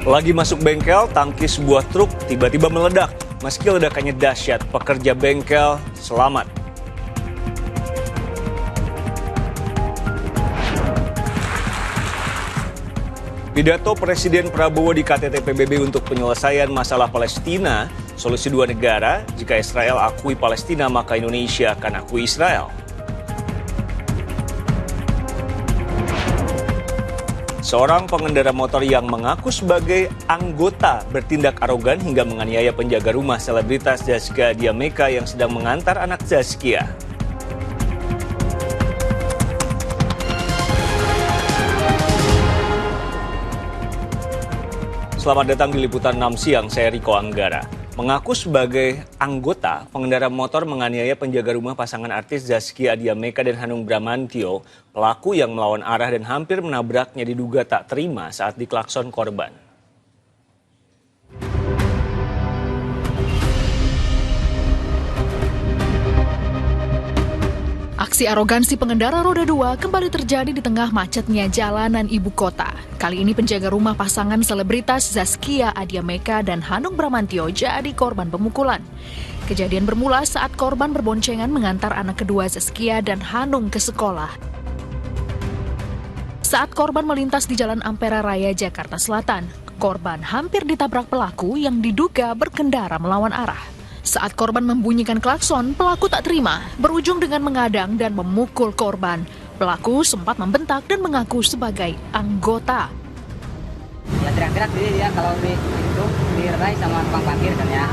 Lagi masuk bengkel, tangki sebuah truk tiba-tiba meledak. Meski ledakannya dahsyat, pekerja bengkel selamat. Pidato Presiden Prabowo di KTT PBB untuk penyelesaian masalah Palestina, solusi dua negara, jika Israel akui Palestina maka Indonesia akan akui Israel. Seorang pengendara motor yang mengaku sebagai anggota bertindak arogan hingga menganiaya penjaga rumah selebritas Zaskia Adya-Meka yang sedang mengantar anak Zaskia. Selamat datang di Liputan 6 Siang, saya Riko Anggara. Mengaku sebagai anggota, pengendara motor menganiaya penjaga rumah pasangan artis Zaskia Adya-Meka dan Hanung Bramantyo. Pelaku yang melawan arah dan hampir menabraknya diduga tak terima saat diklakson korban. Aksi arogansi pengendara roda 2 kembali terjadi di tengah macetnya jalanan ibu kota. Kali ini penjaga rumah pasangan selebritas Zaskia Adya-Meka dan Hanung Bramantyo jadi korban pemukulan. Kejadian bermula saat korban berboncengan mengantar anak kedua Zaskia dan Hanung ke sekolah. Saat korban melintas di Jalan Ampera Raya, Jakarta Selatan, korban hampir ditabrak pelaku yang diduga berkendara melawan arah. Saat korban membunyikan klakson, pelaku tak terima, berujung dengan mengadang dan memukul korban. Pelaku sempat membentak dan mengaku sebagai anggota. Ya teriak-teriak dia kalau direrai sama tukang parkir kan ya.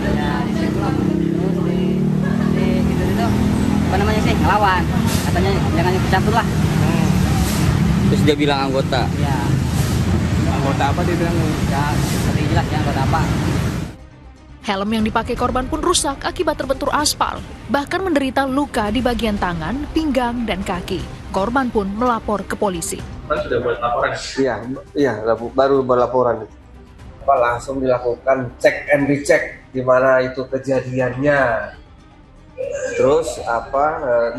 Ya di situ terus di itu apa namanya sih ngelawan. Katanya jangan ikut-campur lah. Terus dia bilang anggota. Ya. Anggota apa dia bilang? Ya seperti jelas ya anggota apa. Helm yang dipakai korban pun rusak akibat terbentur aspal, bahkan menderita luka di bagian tangan, pinggang, dan kaki. Korban pun melapor ke polisi. Sudah buat laporan? Iya, baru berlaporan. Langsung dilakukan cek and recheck di mana itu kejadiannya. Terus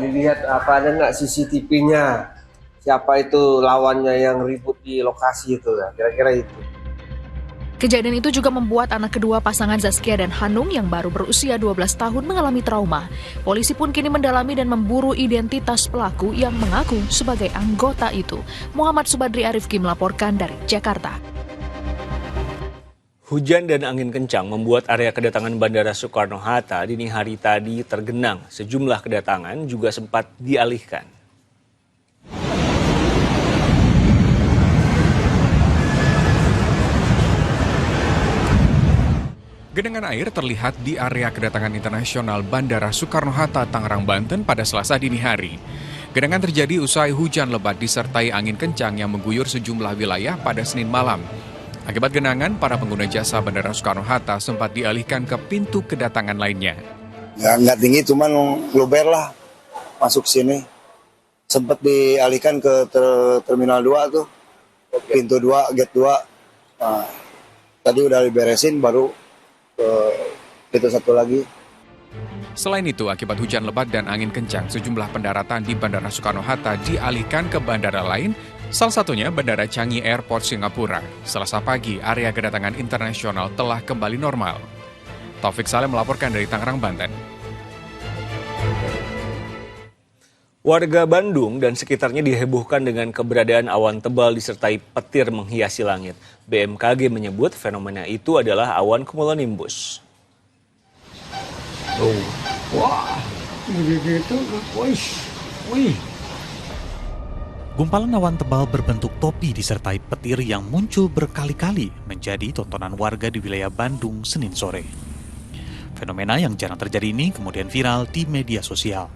dilihat ada nggak CCTV-nya, siapa itu lawannya yang ribut di lokasi itu, kira-kira itu. Kejadian itu juga membuat anak kedua pasangan Zaskia dan Hanung yang baru berusia 12 tahun mengalami trauma. Polisi pun kini mendalami dan memburu identitas pelaku yang mengaku sebagai anggota itu. Muhammad Subadri Arifki melaporkan dari Jakarta. Hujan dan angin kencang membuat area kedatangan Bandara Soekarno-Hatta dini hari tadi tergenang. Sejumlah kedatangan juga sempat dialihkan. Genangan air terlihat di area kedatangan internasional Bandara Soekarno-Hatta, Tangerang, Banten pada Selasa dini hari. Genangan terjadi usai hujan lebat disertai angin kencang yang mengguyur sejumlah wilayah pada Senin malam. Akibat genangan, para pengguna jasa Bandara Soekarno-Hatta sempat dialihkan ke pintu kedatangan lainnya. Ya, nggak tinggi, cuman luber lah masuk sini. Sempat dialihkan ke Terminal 2 tuh, pintu 2, gate 2. Nah, tadi udah diberesin, baru itu satu lagi. Selain itu, akibat hujan lebat dan angin kencang, sejumlah pendaratan di Bandara Soekarno-Hatta dialihkan ke bandara lain, salah satunya Bandara Changi Airport Singapura. Selasa pagi, area kedatangan internasional telah kembali normal. Taufik Saleh melaporkan dari Tangerang, Banten. Warga Bandung dan sekitarnya dihebohkan dengan keberadaan awan tebal disertai petir menghiasi langit. BMKG menyebut fenomena itu adalah awan cumulonimbus. Gumpalan awan tebal berbentuk topi disertai petir yang muncul berkali-kali menjadi tontonan warga di wilayah Bandung Senin sore. Fenomena yang jarang terjadi ini kemudian viral di media sosial.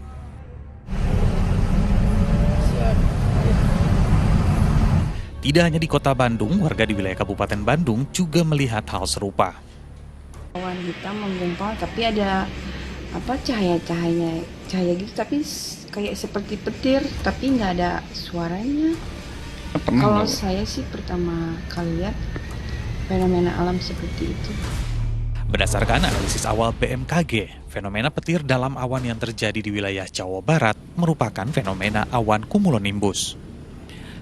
Tidak hanya di kota Bandung, warga di wilayah Kabupaten Bandung juga melihat hal serupa. Awan hitam menggumpal, tapi ada cahaya gitu, tapi kayak seperti petir, tapi nggak ada suaranya. Kalau saya sih pertama kali lihat fenomena alam seperti itu. Berdasarkan analisis awal BMKG, fenomena petir dalam awan yang terjadi di wilayah Jawa Barat merupakan fenomena awan cumulonimbus.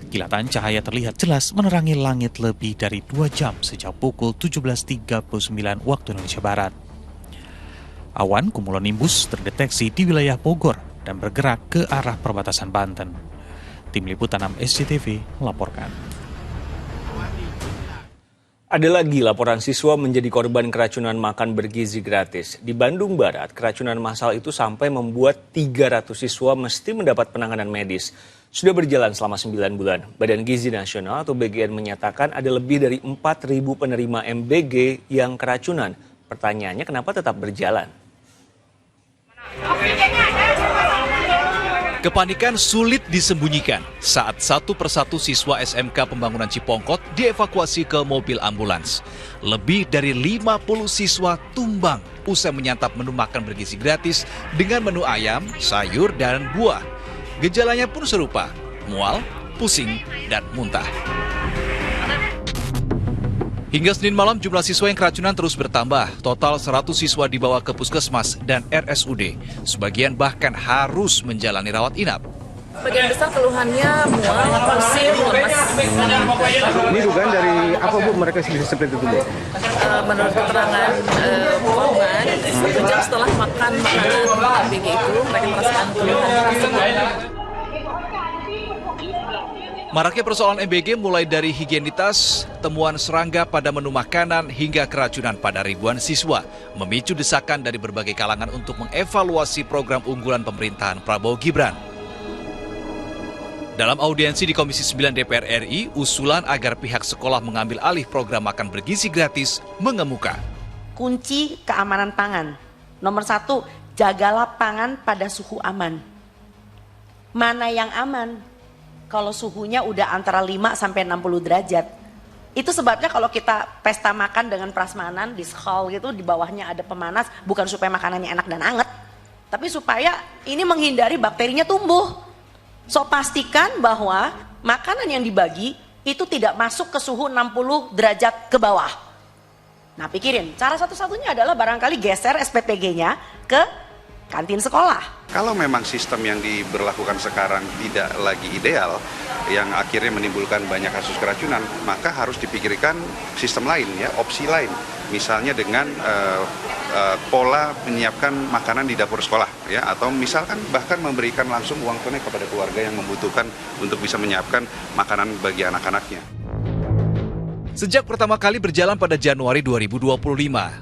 Kilatan cahaya terlihat jelas menerangi langit lebih dari 2 jam sejak pukul 17.39 waktu Indonesia Barat. Awan cumulonimbus terdeteksi di wilayah Bogor dan bergerak ke arah perbatasan Banten. Tim Liputan 6 SCTV melaporkan. Ada lagi laporan siswa menjadi korban keracunan makan bergizi gratis. Di Bandung Barat, keracunan massal itu sampai membuat 300 siswa mesti mendapat penanganan medis. Sudah berjalan selama 9 bulan. Badan Gizi Nasional atau BGN menyatakan ada lebih dari 4.000 penerima MBG yang keracunan. Pertanyaannya, kenapa tetap berjalan? Kepanikan sulit disembunyikan saat satu persatu siswa SMK Pembangunan Cipongkot dievakuasi ke mobil ambulans. Lebih dari 50 siswa tumbang usai menyantap menu makan bergizi gratis dengan menu ayam, sayur, dan buah. Gejalanya pun serupa, mual, pusing, dan muntah. Hingga Senin malam jumlah siswa yang keracunan terus bertambah. Total 100 siswa dibawa ke puskesmas dan RSUD. Sebagian bahkan harus menjalani rawat inap. Bagian besar keluhannya mual, pusing, lemas. Ini dugaan dari apa Bu mereka bisa seperti itu Bu? Menurut keterangan korban, 1 jam setelah makan makanan MBG itu mereka merasakan keluhan tersebut. Maraknya persoalan MBG mulai dari higienitas, temuan serangga pada menu makanan, hingga keracunan pada ribuan siswa, memicu desakan dari berbagai kalangan untuk mengevaluasi program unggulan pemerintahan Prabowo Gibran. Dalam audiensi di Komisi 9 DPR RI, usulan agar pihak sekolah mengambil alih program makan bergizi gratis mengemuka. Kunci keamanan pangan. Nomor 1, jagalah pangan pada suhu aman. Mana yang aman? Kalau suhunya udah antara 5 sampai 60 derajat. Itu sebabnya kalau kita pesta makan dengan prasmanan di hall gitu, di bawahnya ada pemanas, bukan supaya makanannya enak dan anget, tapi supaya ini menghindari bakterinya tumbuh. So pastikan bahwa makanan yang dibagi itu tidak masuk ke suhu 60 derajat ke bawah. Nah pikirin, cara satu-satunya adalah barangkali geser SPPG-nya ke kantin sekolah. Kalau memang sistem yang diberlakukan sekarang tidak lagi ideal, yang akhirnya menimbulkan banyak kasus keracunan, maka harus dipikirkan sistem lain, ya, opsi lain. Misalnya dengan pola menyiapkan makanan di dapur sekolah, ya, atau misalkan bahkan memberikan langsung uang tunai kepada keluarga yang membutuhkan untuk bisa menyiapkan makanan bagi anak-anaknya. Sejak pertama kali berjalan pada Januari 2025,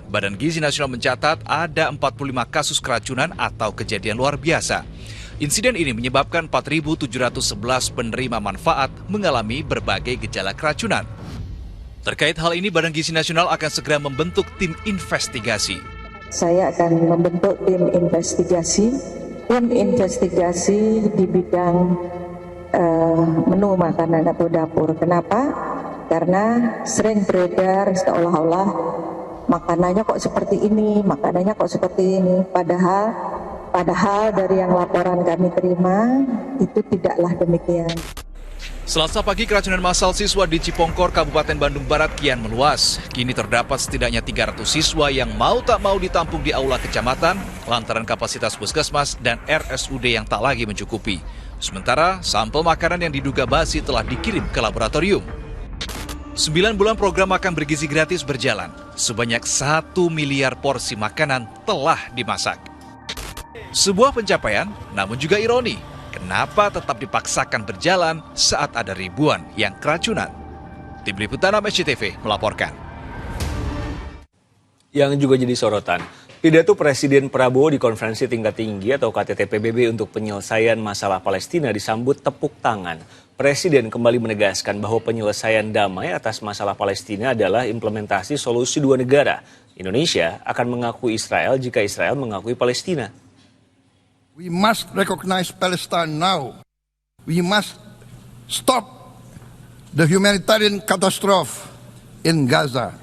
Badan Gizi Nasional mencatat ada 45 kasus keracunan atau kejadian luar biasa. Insiden ini menyebabkan 4.711 penerima manfaat mengalami berbagai gejala keracunan. Terkait hal ini, Badan Gizi Nasional akan segera membentuk tim investigasi. Saya akan membentuk tim investigasi di bidang menu makanan atau dapur. Kenapa? Karena sering beredar seolah-olah makanannya kok seperti ini, padahal dari yang laporan kami terima itu tidaklah demikian. Selasa pagi, keracunan massal siswa di Cipongkor, Kabupaten Bandung Barat kian meluas. Kini terdapat setidaknya 300 siswa yang mau tak mau ditampung di aula kecamatan lantaran kapasitas puskesmas dan RSUD yang tak lagi mencukupi. Sementara sampel makanan yang diduga basi telah dikirim ke laboratorium. 9 bulan program makan bergizi gratis berjalan. Sebanyak 1 miliar porsi makanan telah dimasak. Sebuah pencapaian, namun juga ironi. Kenapa tetap dipaksakan berjalan saat ada ribuan yang keracunan? Tim Liputan SCTV melaporkan. Yang juga jadi sorotan, pidato Presiden Prabowo di konferensi tingkat tinggi atau KTT PBB untuk penyelesaian masalah Palestina disambut tepuk tangan. Presiden kembali menegaskan bahwa penyelesaian damai atas masalah Palestina adalah implementasi solusi 2 negara. Indonesia akan mengakui Israel jika Israel mengakui Palestina. We must recognize Palestine now. We must stop the humanitarian catastrophe in Gaza.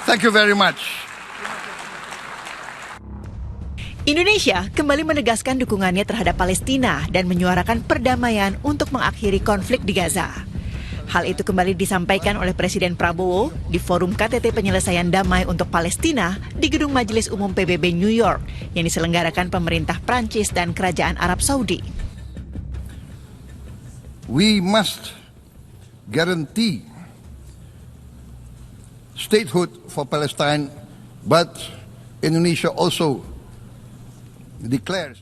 Thank you very much. Indonesia kembali menegaskan dukungannya terhadap Palestina dan menyuarakan perdamaian untuk mengakhiri konflik di Gaza. Hal itu kembali disampaikan oleh Presiden Prabowo di Forum KTT Penyelesaian Damai untuk Palestina di Gedung Majelis Umum PBB New York yang diselenggarakan pemerintah Prancis dan Kerajaan Arab Saudi. we must guarantee statehood for Palestine, but Indonesia also declares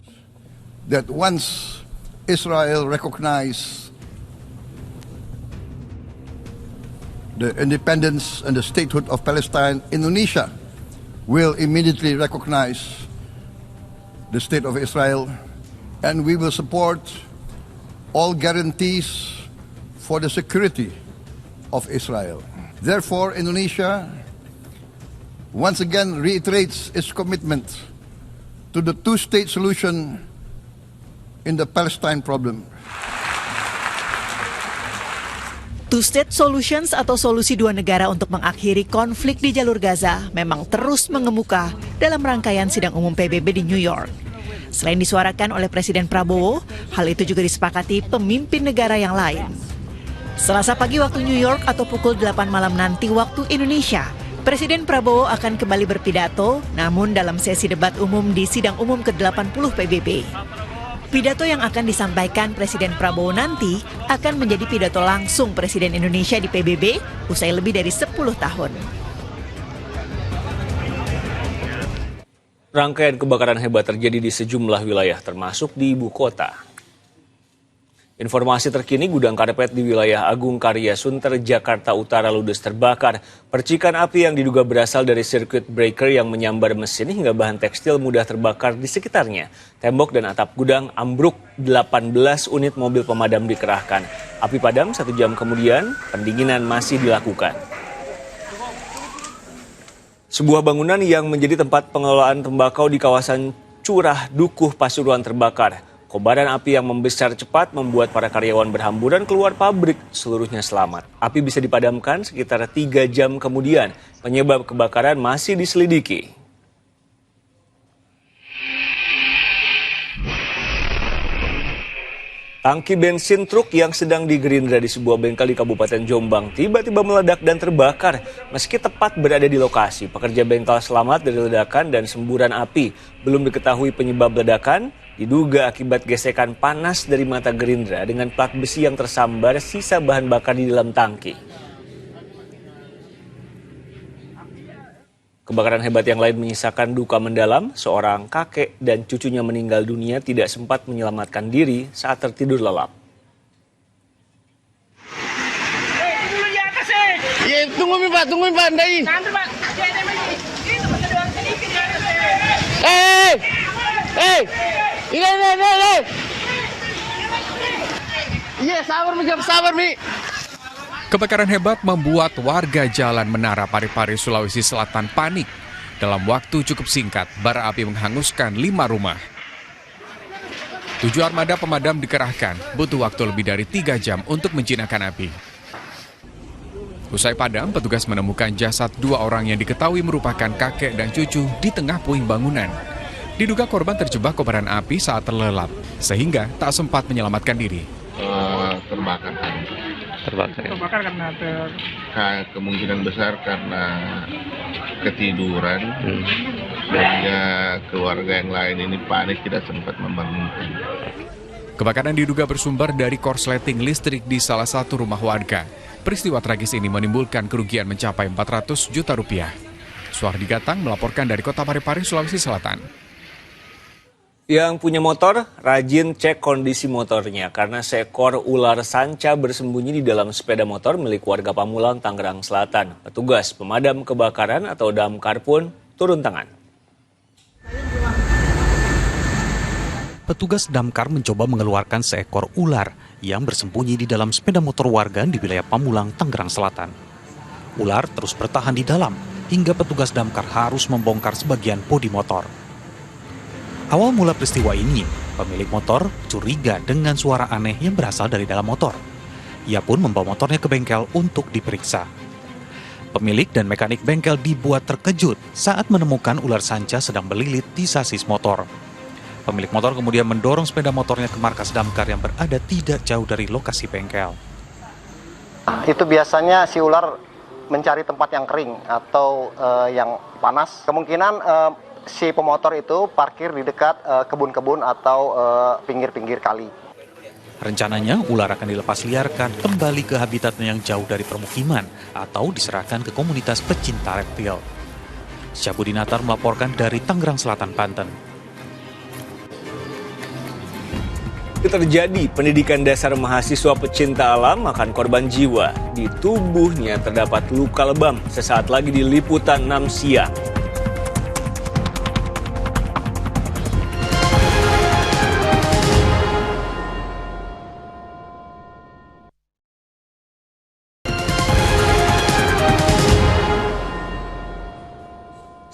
that once Israel recognizes the independence and the statehood of Palestine, Indonesia will immediately recognize the state of Israel, and we will support all guarantees for the security of Israel. Therefore, Indonesia once again reiterates its commitment to the two-state solution in the Palestine problem. Two-state solutions atau solusi dua negara untuk mengakhiri konflik di jalur Gaza memang terus mengemuka dalam rangkaian sidang umum PBB di New York. Selain disuarakan oleh Presiden Prabowo, hal itu juga disepakati pemimpin negara yang lain. Selasa pagi waktu New York atau pukul 8 malam nanti waktu Indonesia, Presiden Prabowo akan kembali berpidato, namun dalam sesi debat umum di sidang umum ke-80 PBB. Pidato yang akan disampaikan Presiden Prabowo nanti akan menjadi pidato langsung Presiden Indonesia di PBB usai lebih dari 10 tahun. Rangkaian kebakaran hebat terjadi di sejumlah wilayah termasuk di ibu kota. Informasi terkini, gudang karpet di wilayah Agung Karya Sunter, Jakarta Utara ludes terbakar. Percikan api yang diduga berasal dari circuit breaker yang menyambar mesin hingga bahan tekstil mudah terbakar di sekitarnya. Tembok dan atap gudang ambruk, 18 unit mobil pemadam dikerahkan. Api padam 1 jam kemudian, pendinginan masih dilakukan. Sebuah bangunan yang menjadi tempat pengelolaan tembakau di kawasan Curah Dukuh, Pasuruan terbakar. Kobaran api yang membesar cepat membuat para karyawan berhamburan keluar pabrik, seluruhnya selamat. Api bisa dipadamkan sekitar 3 jam kemudian. Penyebab kebakaran masih diselidiki. Tangki bensin truk yang sedang digerindra di sebuah bengkel di Kabupaten Jombang tiba-tiba meledak dan terbakar. Meski tepat berada di lokasi, pekerja bengkel selamat dari ledakan dan semburan api. Belum diketahui penyebab ledakan, diduga akibat gesekan panas dari mata gerindra dengan plat besi yang tersambar sisa bahan bakar di dalam tangki. Kebakaran hebat yang lain menyisakan duka mendalam, seorang kakek dan cucunya meninggal dunia tidak sempat menyelamatkan diri saat tertidur lelap. Tungguin Pak, Ndai. Ini. Iya, sabar, Mi. Kebakaran hebat membuat warga Jalan Menara Parepare, Sulawesi Selatan panik. Dalam waktu cukup singkat, bara api menghanguskan 5 rumah. 7 armada pemadam dikerahkan, butuh waktu lebih dari 3 jam untuk menjinakkan api. Usai padam, petugas menemukan jasad 2 orang yang diketahui merupakan kakek dan cucu di tengah puing bangunan. Diduga korban terjebak kobaran api saat terlelap, sehingga tak sempat menyelamatkan diri. Terbakar karena kemungkinan besar karena ketiduran, sehingga keluarga yang lain ini panik, tidak sempat membangunkan. Kebakaran diduga bersumber dari korsleting listrik di salah satu rumah warga. Peristiwa tragis ini menimbulkan kerugian mencapai 400 juta rupiah. Suhardi Gatang melaporkan dari Kota Parepare, Sulawesi Selatan. Yang punya motor, rajin cek kondisi motornya karena seekor ular sanca bersembunyi di dalam sepeda motor milik warga Pamulang, Tangerang Selatan. Petugas pemadam kebakaran atau damkar pun turun tangan. Petugas damkar mencoba mengeluarkan seekor ular yang bersembunyi di dalam sepeda motor warga di wilayah Pamulang, Tangerang Selatan. Ular terus bertahan di dalam hingga petugas damkar harus membongkar sebagian bodi motor. Awal mula peristiwa ini, pemilik motor curiga dengan suara aneh yang berasal dari dalam motor. Ia pun membawa motornya ke bengkel untuk diperiksa. Pemilik dan mekanik bengkel dibuat terkejut saat menemukan ular sanca sedang berlilit di sasis motor. Pemilik motor kemudian mendorong sepeda motornya ke markas damkar yang berada tidak jauh dari lokasi bengkel. Itu biasanya si ular mencari tempat yang kering atau yang panas. Kemungkinan si pemotor itu parkir di dekat kebun-kebun atau pinggir-pinggir kali. Rencananya, ular akan dilepas liarkan kembali ke habitatnya yang jauh dari permukiman atau diserahkan ke komunitas pecinta reptil. Syabudinatar melaporkan dari Tangerang Selatan, Banten. Terjadi pendidikan dasar mahasiswa pecinta alam makan korban jiwa. Di tubuhnya terdapat luka lebam. Sesaat lagi di Liputan 6 siang.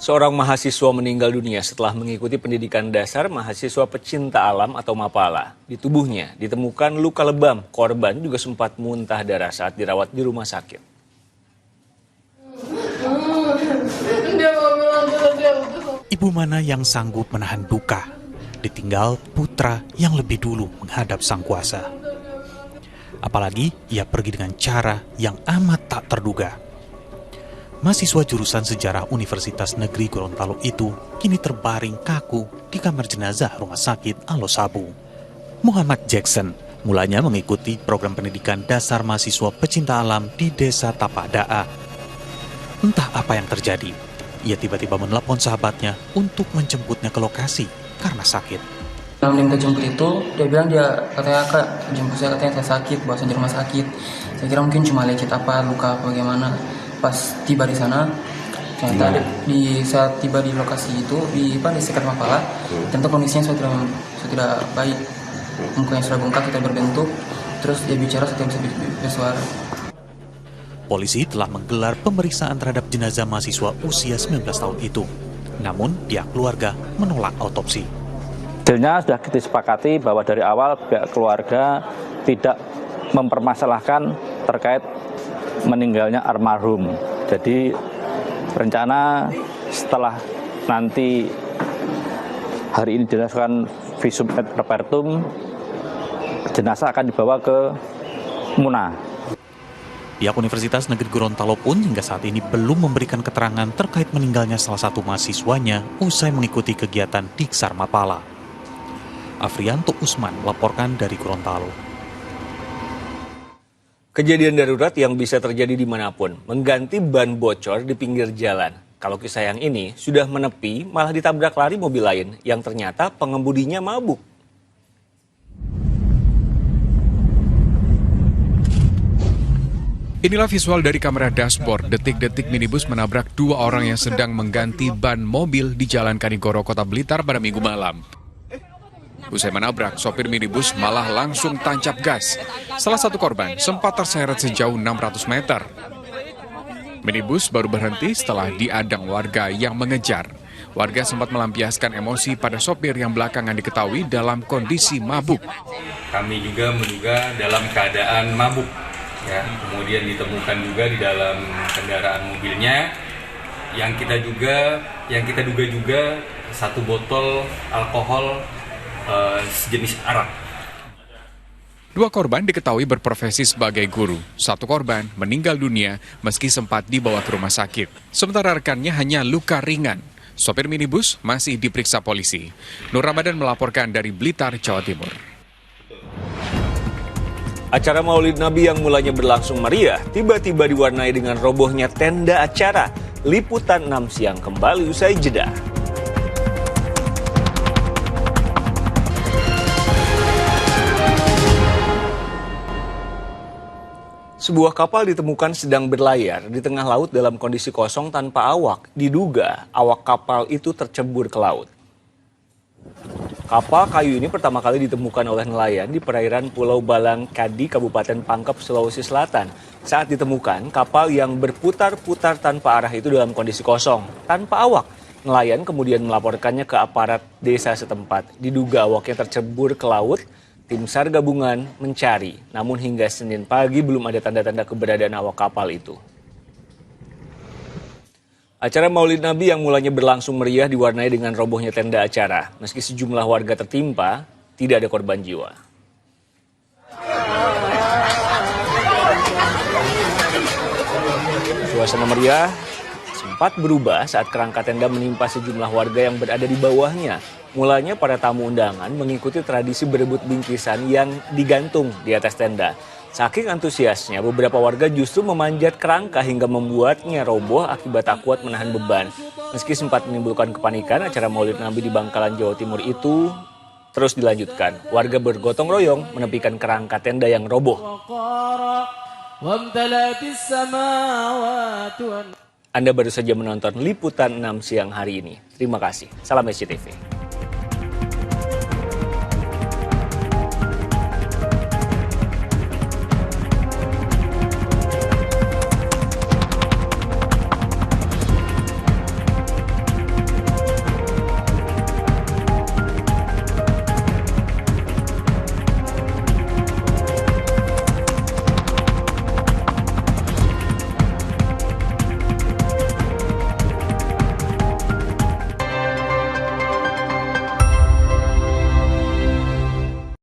Seorang mahasiswa meninggal dunia setelah mengikuti pendidikan dasar mahasiswa pecinta alam atau MAPALA. Di tubuhnya ditemukan luka lebam. Korban juga sempat muntah darah saat dirawat di rumah sakit. Ibu mana yang sanggup menahan duka, ditinggal putra yang lebih dulu menghadap sang kuasa. Apalagi ia pergi dengan cara yang amat tak terduga. Mahasiswa jurusan sejarah Universitas Negeri Gorontalo itu kini terbaring kaku di kamar jenazah Rumah Sakit Alosabu. Muhammad Jackson mulanya mengikuti program pendidikan dasar mahasiswa pecinta alam di Desa Tapadaa. Entah apa yang terjadi, ia tiba-tiba menelepon sahabatnya untuk menjemputnya ke lokasi karena sakit. Dalam dia minta jemput itu, dia bilang katanya kak jemput saya, katanya saya sakit, bawa saya di rumah sakit. Saya kira mungkin cuma lecet apa, luka apa bagaimana. Pas tiba di sana, ternyata saat tiba di lokasi itu di sekitar MAPALA, ternyata kondisinya sudah tidak baik, mukanya sudah bengkak, tidak berbentuk, terus dia bicara sudah bisa bersuara. Polisi telah menggelar pemeriksaan terhadap jenazah mahasiswa usia 19 tahun itu, namun pihak keluarga menolak autopsi. Hasilnya sudah disepakati bahwa dari awal pihak keluarga tidak mempermasalahkan terkait meninggalnya almarhum. Jadi rencana setelah nanti hari ini dilakukan visum et repertum, jenazah akan dibawa ke Muna. Pihak Universitas Negeri Gorontalo pun hingga saat ini belum memberikan keterangan terkait meninggalnya salah satu mahasiswanya usai mengikuti kegiatan Diksar MAPALA. Afrianto Usman melaporkan dari Gorontalo. Kejadian darurat yang bisa terjadi dimanapun, mengganti ban bocor di pinggir jalan. Kalau kisah yang ini sudah menepi, malah ditabrak lari mobil lain yang ternyata pengemudinya mabuk. Inilah visual dari kamera dashboard detik-detik minibus menabrak dua orang yang sedang mengganti ban mobil di Jalan Kanigoro, Kota Blitar pada Minggu malam. Usai menabrak, sopir minibus malah langsung tancap gas. Salah satu korban sempat terseret sejauh 600 meter. Minibus baru berhenti setelah diadang warga yang mengejar. Warga sempat melampiaskan emosi pada sopir yang belakangan diketahui dalam kondisi mabuk. Kami juga menduga dalam keadaan mabuk. Ya, kemudian ditemukan juga di dalam kendaraan mobilnya yang kita duga juga satu botol alkohol sejenis arak. Dua korban diketahui berprofesi sebagai guru. Satu korban meninggal dunia meski sempat dibawa ke rumah sakit. Sementara rekannya hanya luka ringan. Sopir minibus masih diperiksa polisi. Nur Ramadan melaporkan dari Blitar, Jawa Timur. Acara Maulid Nabi yang mulanya berlangsung meriah, tiba-tiba diwarnai dengan robohnya tenda acara. Liputan 6 siang kembali usai jeda. Sebuah kapal ditemukan sedang berlayar di tengah laut dalam kondisi kosong tanpa awak. Diduga awak kapal itu tercebur ke laut. Kapal kayu ini pertama kali ditemukan oleh nelayan di perairan Pulau Balang Kadi, Kabupaten Pangkep, Sulawesi Selatan. Saat ditemukan, kapal yang berputar-putar tanpa arah itu dalam kondisi kosong, tanpa awak. Nelayan kemudian melaporkannya ke aparat desa setempat. Diduga awaknya tercebur ke laut. Tim SAR gabungan mencari, namun hingga Senin pagi belum ada tanda-tanda keberadaan awak kapal itu. Acara Maulid Nabi yang mulanya berlangsung meriah diwarnai dengan robohnya tenda acara. Meski sejumlah warga tertimpa, tidak ada korban jiwa. Suasana meriah sempat berubah saat kerangka tenda menimpa sejumlah warga yang berada di bawahnya. Mulanya para tamu undangan mengikuti tradisi berebut bingkisan yang digantung di atas tenda. Saking antusiasnya, beberapa warga justru memanjat kerangka hingga membuatnya roboh akibat tak kuat menahan beban. Meski sempat menimbulkan kepanikan, acara Maulid Nabi di Bangkalan, Jawa Timur itu terus dilanjutkan. Warga bergotong royong menepikan kerangka tenda yang roboh. Anda baru saja menonton Liputan 6 siang hari ini. Terima kasih. Salam SCTV.